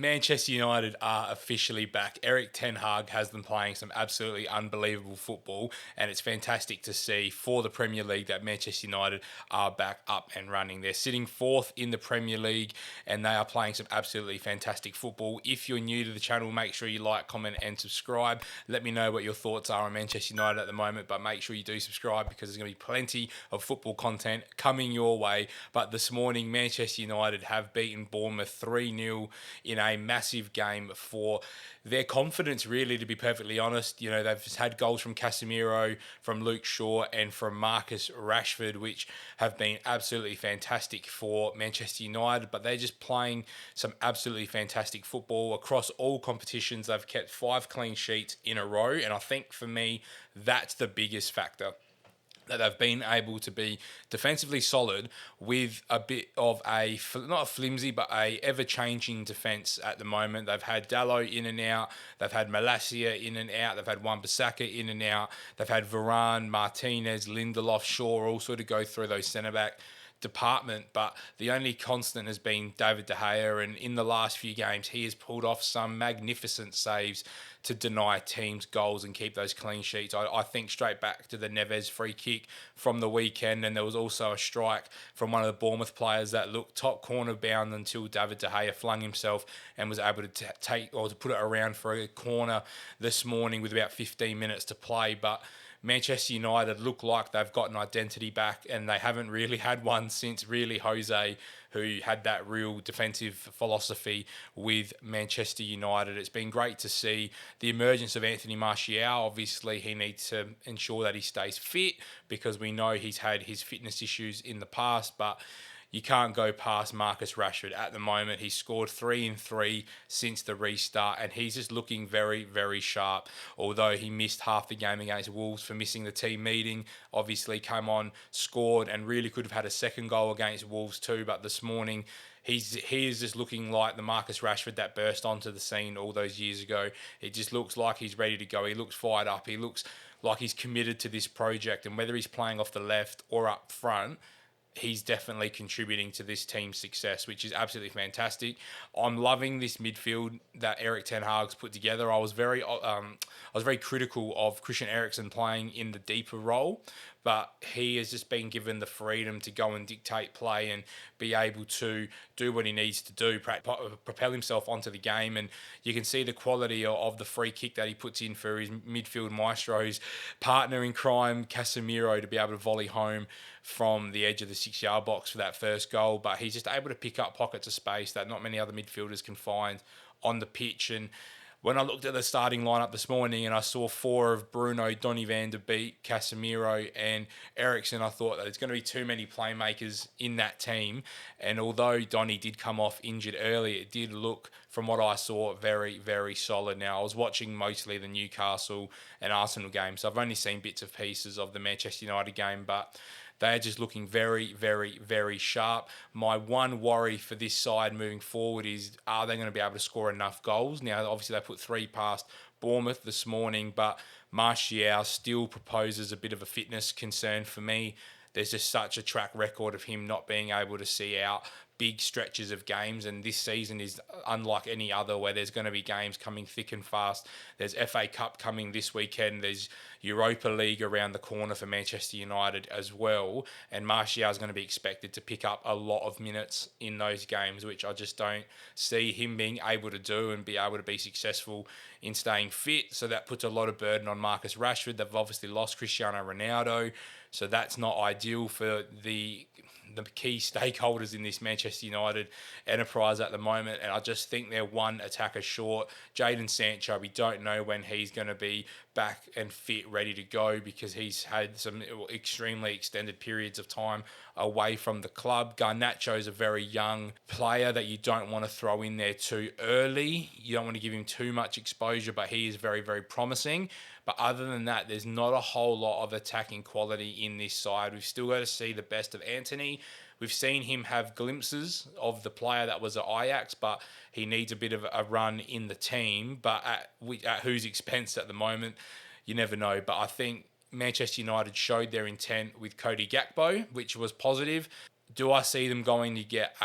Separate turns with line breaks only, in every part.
Manchester United are officially back. Eric Ten Hag has them playing some absolutely unbelievable football, and it's fantastic to see for the Premier League that Manchester United are back up and running. They're sitting fourth in the Premier League, and they are playing some absolutely fantastic football. If you're new to the channel, make sure you like, comment, and subscribe. Let me know what your thoughts are on Manchester United at the moment, but make sure you do subscribe because there's going to be plenty of football content coming your way. But this morning, Manchester United have beaten Bournemouth 3-0 in a massive game for their confidence, really, to be perfectly honest. You know, they've had goals from Casemiro, from Luke Shaw, and from Marcus Rashford, which have been absolutely fantastic for Manchester United, but they're just playing some absolutely fantastic football across all competitions. They've kept 5 clean sheets in a row, and I think for me, that's the biggest factor, that they've been able to be defensively solid with a bit of a, not a flimsy, but a ever-changing defence at the moment. They've had Dallo in and out. They've had Malacia in and out. They've had Wan-Bissaka in and out. They've had Varane, Martinez, Lindelof, Shaw all sort of go through those centre-back department, but the only constant has been David De Gea, and in the last few games he has pulled off some magnificent saves to deny teams goals and keep those clean sheets. I think straight back to the Neves free kick from the weekend, and there was also a strike from one of the Bournemouth players that looked top corner bound until David De Gea flung himself and was able to take, or to put it around for a corner this morning with about 15 minutes to play. But Manchester United look like they've got an identity back, and they haven't really had one since really Jose, who had that real defensive philosophy with Manchester United. It's been great to see the emergence of Anthony Martial. Obviously, he needs to ensure that he stays fit because we know he's had his fitness issues in the past, but you can't go past Marcus Rashford at the moment. He's scored 3 in 3 since the restart, and he's just looking very, very sharp. Although he missed half the game against Wolves for missing the team meeting, obviously came on, scored, and really could have had a second goal against Wolves too. But this morning, he is just looking like the Marcus Rashford that burst onto the scene all those years ago. It just looks like he's ready to go. He looks fired up. He looks like he's committed to this project, and whether he's playing off the left or up front, he's definitely contributing to this team's success, which is absolutely fantastic. I'm loving this midfield that Eric Ten Hag's put together. I was very critical of Christian Eriksen playing in the deeper role, but he has just been given the freedom to go and dictate play and be able to do what he needs to do, propel himself onto the game. And you can see the quality of the free kick that he puts in for his midfield maestro, his partner in crime, Casemiro, to be able to volley home from the edge of the 6-yard box for that first goal. But he's just able to pick up pockets of space that not many other midfielders can find on the pitch. And when I looked at the starting lineup this morning and I saw 4 of Bruno, Donny van de Beek, Casemiro and Eriksen, I thought that there's going to be too many playmakers in that team. And although Donny did come off injured early, it did look, from what I saw, very, very solid. Now, I was watching mostly the Newcastle and Arsenal games, so I've only seen bits and pieces of the Manchester United game, but they're just looking very, very, very sharp. My one worry for this side moving forward is, are they going to be able to score enough goals? Now, obviously, they put 3 past Bournemouth this morning, but Martial still proposes a bit of a fitness concern for me. There's just such a track record of him not being able to see out big stretches of games, and this season is unlike any other, where there's going to be games coming thick and fast. There's FA Cup coming this weekend, there's Europa League around the corner for Manchester United as well, and Martial is going to be expected to pick up a lot of minutes in those games, which I just don't see him being able to do and be able to be successful in staying fit. So that puts a lot of burden on Marcus Rashford. They've obviously lost Cristiano Ronaldo, so that's not ideal for the key stakeholders in this Manchester United enterprise at the moment. And I just think they're one attacker short. Jadon Sancho, we don't know when he's going to be back and fit, ready to go, because he's had some extremely extended periods of time away from the club. Garnacho is a very young player that you don't want to throw in there too early. You don't want to give him too much exposure, but he is very, very promising. But other than that, there's not a whole lot of attacking quality in this side. We've still got to see the best of Antony. We've seen him have glimpses of the player that was at Ajax, but he needs a bit of a run in the team. But at whose expense at the moment, you never know. But I think Manchester United showed their intent with Cody Gakpo, which was positive. Do I see them going to get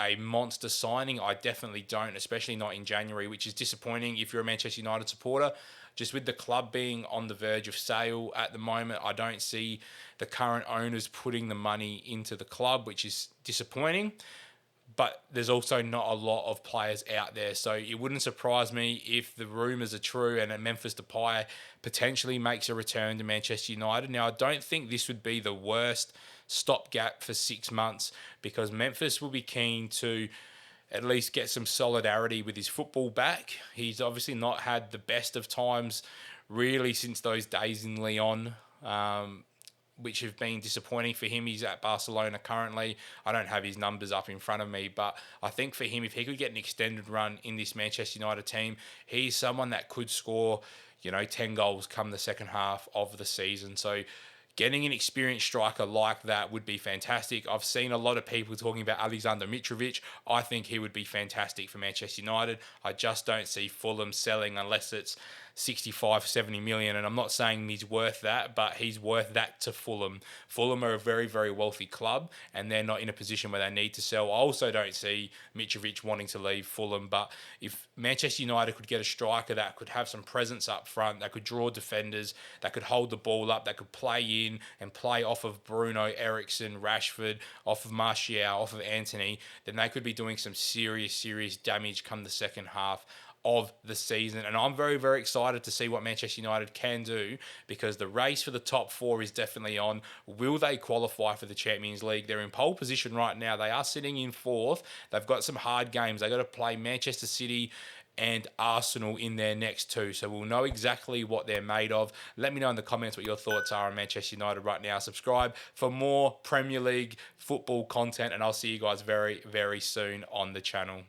a monster signing. I definitely don't, especially not in January, which is disappointing if you're a Manchester United supporter. Just with the club being on the verge of sale at the moment, I don't see the current owners putting the money into the club, which is disappointing. But there's also not a lot of players out there. So it wouldn't surprise me if the rumours are true and Memphis Depay potentially makes a return to Manchester United. Now, I don't think this would be the worst stopgap for 6 months, because Memphis will be keen to at least get some solidarity with his football back. He's obviously not had the best of times really since those days in Lyon, which have been disappointing for him. He's at Barcelona currently. I don't have his numbers up in front of me, but I think for him, if he could get an extended run in this Manchester United team, he's someone that could score, 10 goals come the second half of the season. So getting an experienced striker like that would be fantastic. I've seen a lot of people talking about Alexander Mitrovic. I think he would be fantastic for Manchester United. I just don't see Fulham selling unless it's 65, 70 million. And I'm not saying he's worth that, but he's worth that to Fulham. Fulham are a very, very wealthy club, and they're not in a position where they need to sell. I also don't see Mitrovic wanting to leave Fulham, but if Manchester United could get a striker that could have some presence up front, that could draw defenders, that could hold the ball up, that could play in and play off of Bruno, Eriksen, Rashford, off of Martial, off of Antony, then they could be doing some serious, serious damage come the second half of the season. And I'm very, very excited to see what Manchester United can do, because the race for the top four is definitely on. Will they qualify for the Champions League? They're in pole position right now. They are sitting in fourth. They've got some hard games. They've got to play Manchester City and Arsenal in their next two. So we'll know exactly what they're made of. Let me know in the comments what your thoughts are on Manchester United right now. Subscribe for more Premier League football content, and I'll see you guys very, very soon on the channel.